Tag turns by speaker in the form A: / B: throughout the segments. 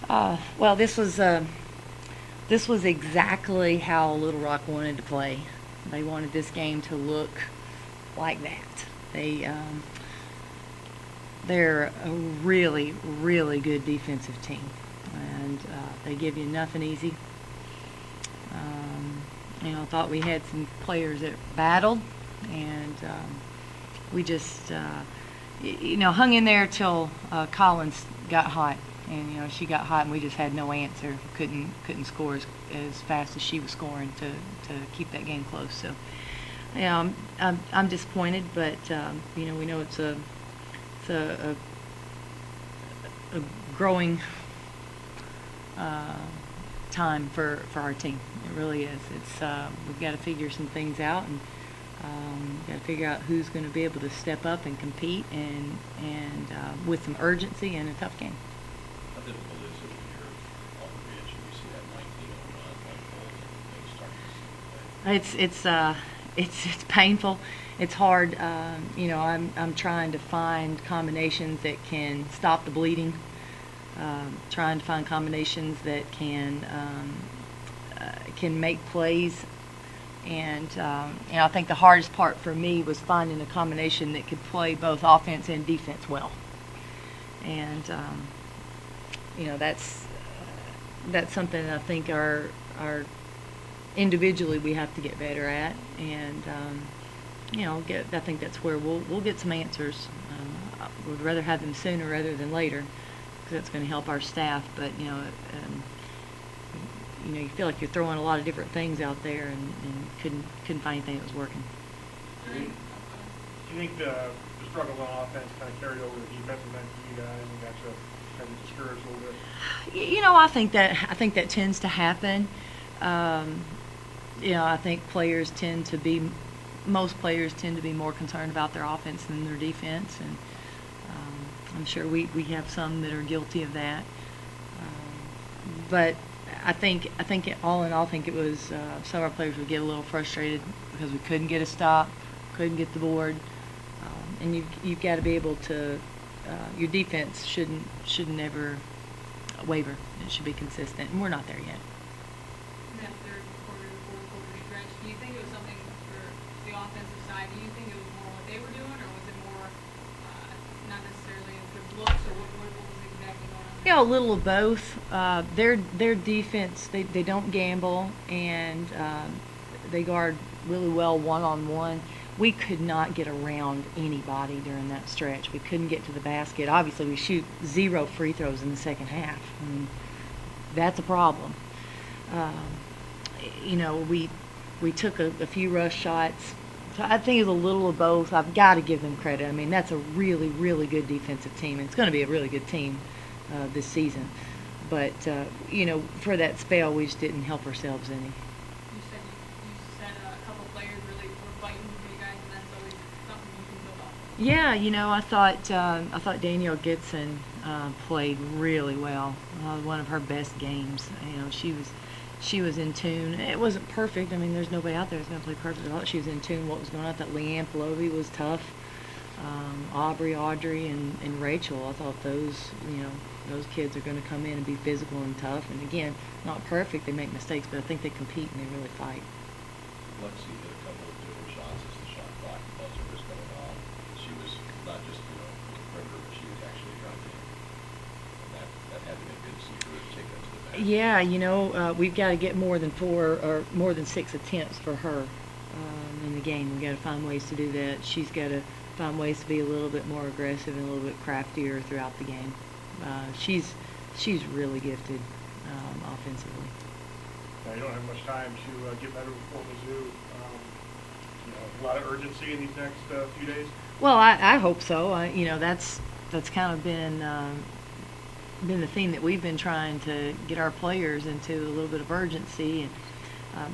A: Well, this was exactly how Little Rock wanted to play. They wanted this game to look like that. They're a really, really good defensive team, and they give you nothing easy. I thought we had some players that battled, and we just, hung in there till Collins got hot, and she got hot, and we just had no answer. Couldn't score as fast as she was scoring to keep that game close. So, I'm disappointed, but we know it's a growing time for our team. It really is. It's we've got to figure some things out, and got to figure out who's going to be able to step up and compete, and with some urgency in a tough game.
B: How difficult is it when you're on the bench and you see that 19 on things starting to slip away?
A: It's painful. It's hard. I'm trying to find combinations that can stop the bleeding. Trying to find combinations that can make plays, and I think the hardest part for me was finding a combination that could play both offense and defense well. And that's something I think our individually we have to get better at, and I think that's where we'll get some answers. I would rather have them sooner rather than later, because that's going to help our staff. But you feel like you're throwing a lot of different things out there, and couldn't find anything that was working.
C: Do you think the struggle on offense kind of carried over the defensive end for you guys and got you kind of discouraged a little bit?
A: I think that tends to happen. I think most players tend to be more concerned about their offense than their defense, and I'm sure we have some that are guilty of that. But I think all in all, I think it was some of our players would get a little frustrated because we couldn't get a stop, couldn't get the board, and you've got to be able to. Your defense shouldn't ever waver. It should be consistent, and we're not there yet.
D: In that third quarter, fourth quarter stretch, do you think it was something for the offensive side? Do you think it was more what they were doing, or was it more not necessarily good looks, or what was exactly going on there?
A: A little of both. Their defense, they don't gamble, and they guard really well one-on-one. We could not get around anybody during that stretch. We couldn't get to the basket. Obviously, we shoot 0 free throws in the second half. I mean, that's a problem. We took a few rush shots. So I think it's a little of both. I've got to give them credit. I mean, that's a really, really good defensive team. It's going to be a really good team this season. But, for that spell, we just didn't help ourselves any.
D: You said a couple players really were fighting for you guys, and that's always something you can build off.
A: Yeah, I thought Danielle Gibson played really well. One of her best games. She was in tune. It wasn't perfect. I mean, there's nobody out there that's going to play perfect. I thought she was in tune what was going on. I thought Leanne Pelosi was tough. Audrey, and Rachel. I thought those kids are going to come in and be physical and tough. And again, not perfect. They make mistakes, but I think they compete and they really fight.
B: Lexi hit a couple of different shots as the shot clock buzzer was going on. She was not just with the perimeter, but she was actually driving in. And that had to be good to see her take that to the basket.
A: Yeah, we've got to get more than 4 or more than 6 attempts for her in the game. We've got to find ways to do that. She's got to find ways to be a little bit more aggressive and a little bit craftier throughout the game. She's really gifted offensively.
C: Now, you don't have much time to get better before Mizzou. A lot of urgency in these next few days.
A: Well, I hope so. That's kind of been the theme that we've been trying to get our players into, a little bit of urgency. And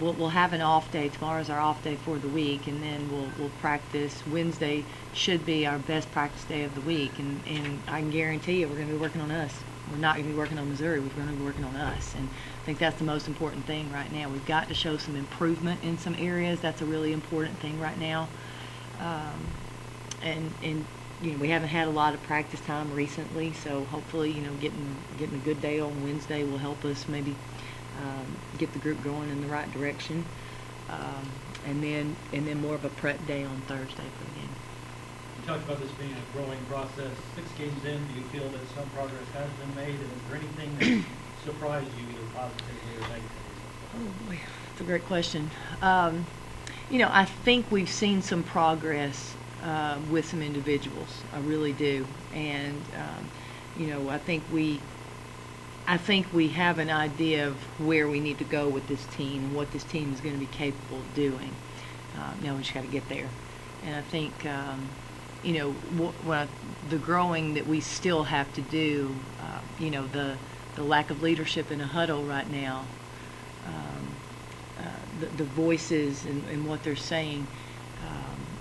A: we'll have an off day. Tomorrow's our off day for the week, and then we'll practice. Wednesday should be our best practice day of the week, and I can guarantee you we're going to be working on us. We're not going to be working on Missouri. We're going to be working on us, and I think that's the most important thing right now. We've got to show some improvement in some areas. That's a really important thing right now. And we haven't had a lot of practice time recently, so hopefully, getting a good day on Wednesday will help us maybe get the group going in the right direction, and then more of a prep day on Thursday for the game.
E: You talked about this being a growing process. 6 games in, do you feel that some progress has been made, and is there anything that surprised you either positively or negatively?
A: Oh boy, that's a great question. I think we've seen some progress with some individuals. I really do, and I think we have an idea of where we need to go with this team and what this team is going to be capable of doing. Now we just got to get there, and I think the growing that we still have to do. The lack of leadership in a huddle right now. The voices and what they're saying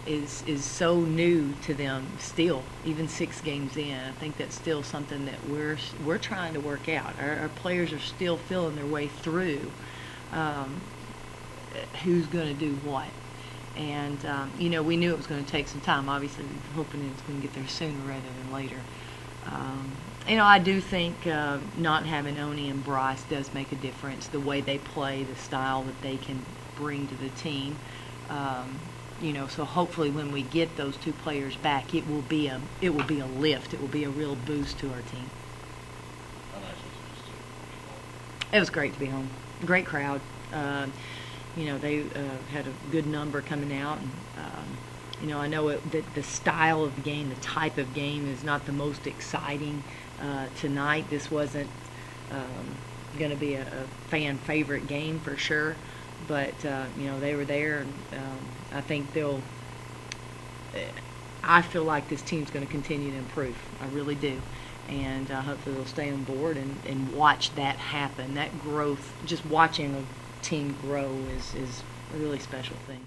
A: is so new to them still, even 6 games in. I think that's still something that we're trying to work out. Our players are still feeling their way through who's going to do what. And, we knew it was going to take some time. Obviously, we were hoping it was going to get there sooner rather than later. I do think not having Oni and Bryce does make a difference. The way they play, the style that they can bring to the team. So hopefully when we get those 2 players back, it will be a lift. It will be a real boost to our team.
B: How nice was it just to be home?
A: It was great to be home. Great crowd. They had a good number coming out. And, I know that the style of the game, the type of game is not the most exciting tonight. This wasn't going to be a fan favorite game for sure. But, they were there, and I think I feel like this team's going to continue to improve. I really do. And hopefully they'll stay on board and watch that happen. That growth, just watching a team grow is a really special thing.